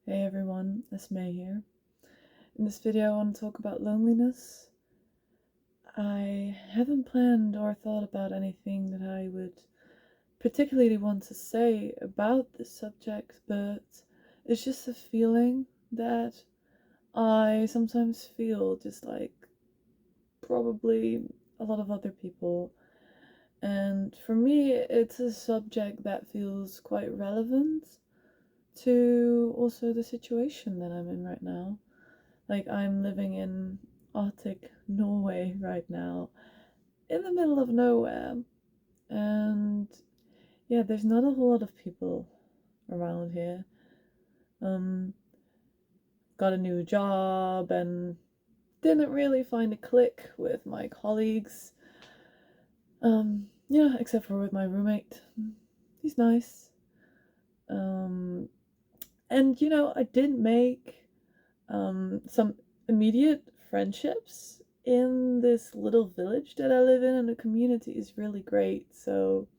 Hey everyone, Esmée here. In this video I want to talk about loneliness. I haven't planned or thought about anything that I would particularly want to say about this subject, but it's just a feeling that I sometimes feel just like probably a lot of other people. And for me, it's a subject that feels quite relevant to also the situation that I'm in right now. Like, I'm living in Arctic Norway right now, in the middle of nowhere, and yeah, there's not a whole lot of people around here. Um, got a new job and didn't really find a click with my colleagues. Yeah, except for with my roommate. He's nice. Um, and I did make some immediate friendships in this little village that I live in, and the community is really great. So,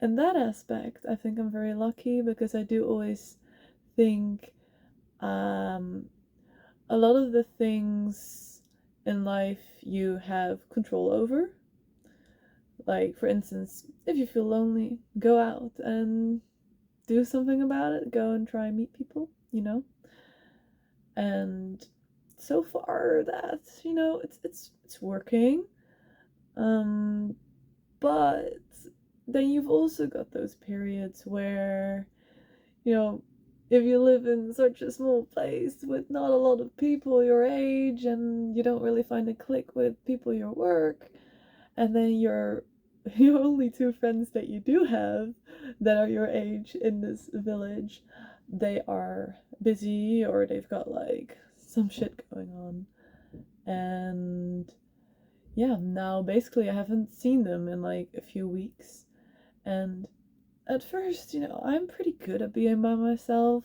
in that aspect, I think I'm very lucky because I do always think um, a lot of the things in life you have control over. Like, for instance, if you feel lonely, go out and do something about it, go and try and meet people. And so far that it's working, um but then you've also got those periods where you know if you live in such a small place with not a lot of people your age and you don't really find a click with people your work, and then your only two friends that you do have that are your age in this village, they are busy or they've got like some shit going on. And yeah, now basically I haven't seen them in like a few weeks. And at first, I'm pretty good at being by myself.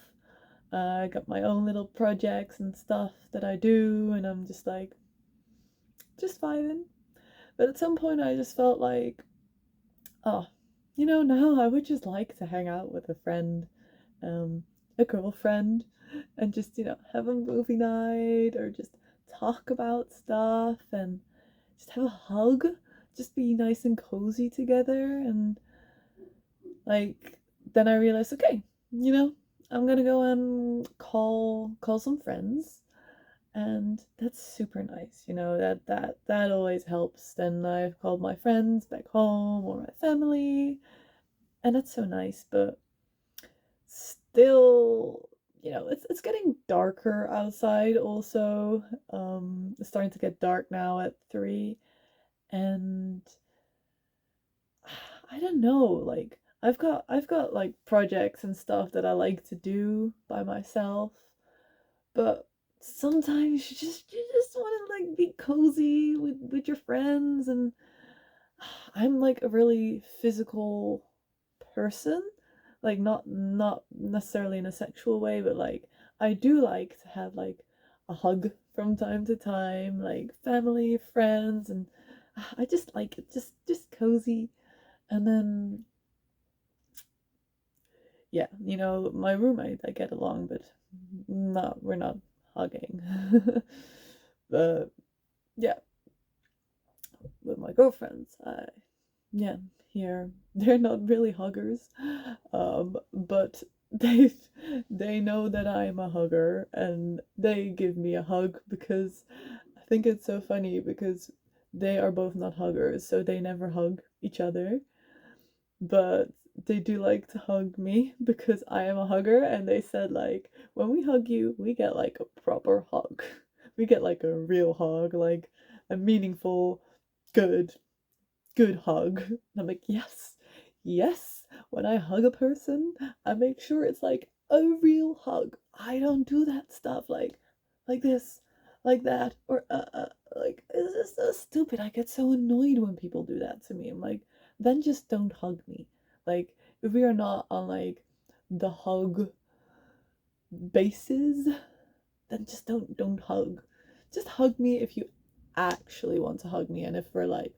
I got my own little projects and stuff that I do, and I'm just like, just vibing. But at some point, I just felt like, oh, now I would just like to hang out with a friend, um, a girlfriend, and just, have a movie night or just talk about stuff and just have a hug, just be nice and cozy together. And like, then I realized, okay, I'm gonna go and call some friends, and that's super nice. That always helps. Then I've called my friends back home or my family, and that's so nice. But still, it's getting darker outside. Also, it's starting to get dark now at 3, and I don't know. Like, I've got like projects and stuff that I like to do by myself, but sometimes you just want to like be cozy with your friends. And I'm like a really physical person, like not necessarily in a sexual way, but like I do like to have like a hug from time to time, like family, friends, and I just like it, just cozy. And then yeah, my roommate, I get along, but no, we're not hugging. But yeah, with my girlfriends, yeah, here they're not really huggers, but they know that I'm a hugger, and they give me a hug because I think it's so funny because they are both not huggers, so they never hug each other, but they do like to hug me because I am a hugger, and they said like when we hug you, we get like a proper hug. We get like a real hug, like a meaningful, good hug. And I'm like, yes, yes. When I hug a person, I make sure it's like a real hug. I don't do that stuff like this, like that, or like it's just so stupid. I get so annoyed when people do that to me. I'm like, then just don't hug me. Like, if we are not on like the hug basis, then just don't hug. Just hug me if you actually want to hug me, and if we're like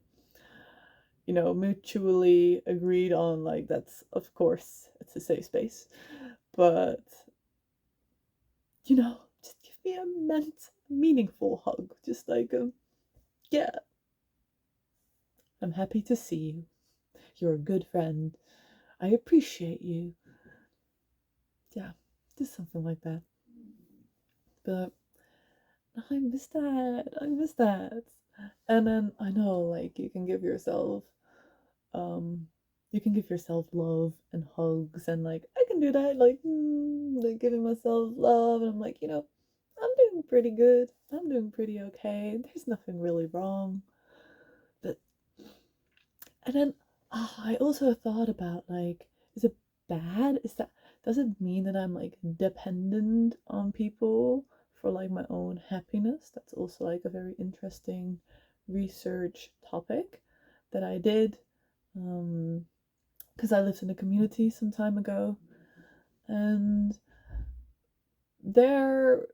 mutually agreed on, like, that's, of course, it's a safe space. But just give me a meaningful hug. Just like, yeah, I'm happy to see you. You're a good friend. I appreciate you. Yeah, just something like that. But I miss that. I miss that. And then I know, like, um, you can give yourself love and hugs, and like I can do that, like giving myself love, and I'm like, I'm doing pretty good. I'm doing pretty okay. There's nothing really wrong. But and then I also thought about like, is it bad? Does it mean that I'm like dependent on people for like my own happiness? That's also like a very interesting research topic that I did. Because I lived in a community some time ago, and there,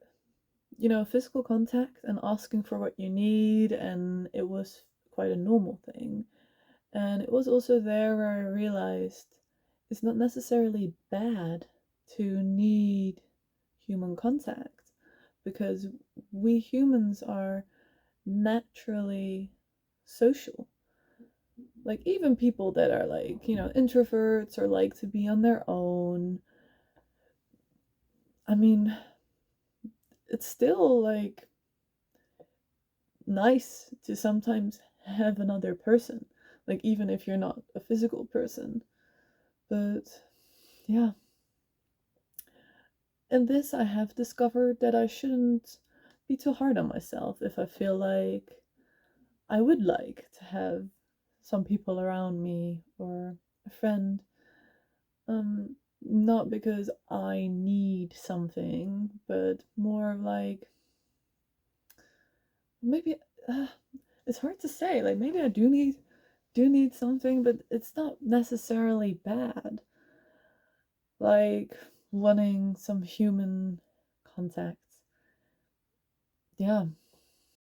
physical contact and asking for what you need, and it was quite a normal thing. And it was also there where I realized it's not necessarily bad to need human contact, because we humans are naturally social. Like, even people that are like, introverts or like to be on their own, I mean, it's still like nice to sometimes have another person, like, even if you're not a physical person. But yeah, in this, I have discovered that I shouldn't be too hard on myself if I feel like I would like to have some people around me or a friend. Not because I need something, but more like, maybe uh, it's hard to say. Like, maybe I do need something, but it's not necessarily bad. Like, wanting some human contact. Yeah.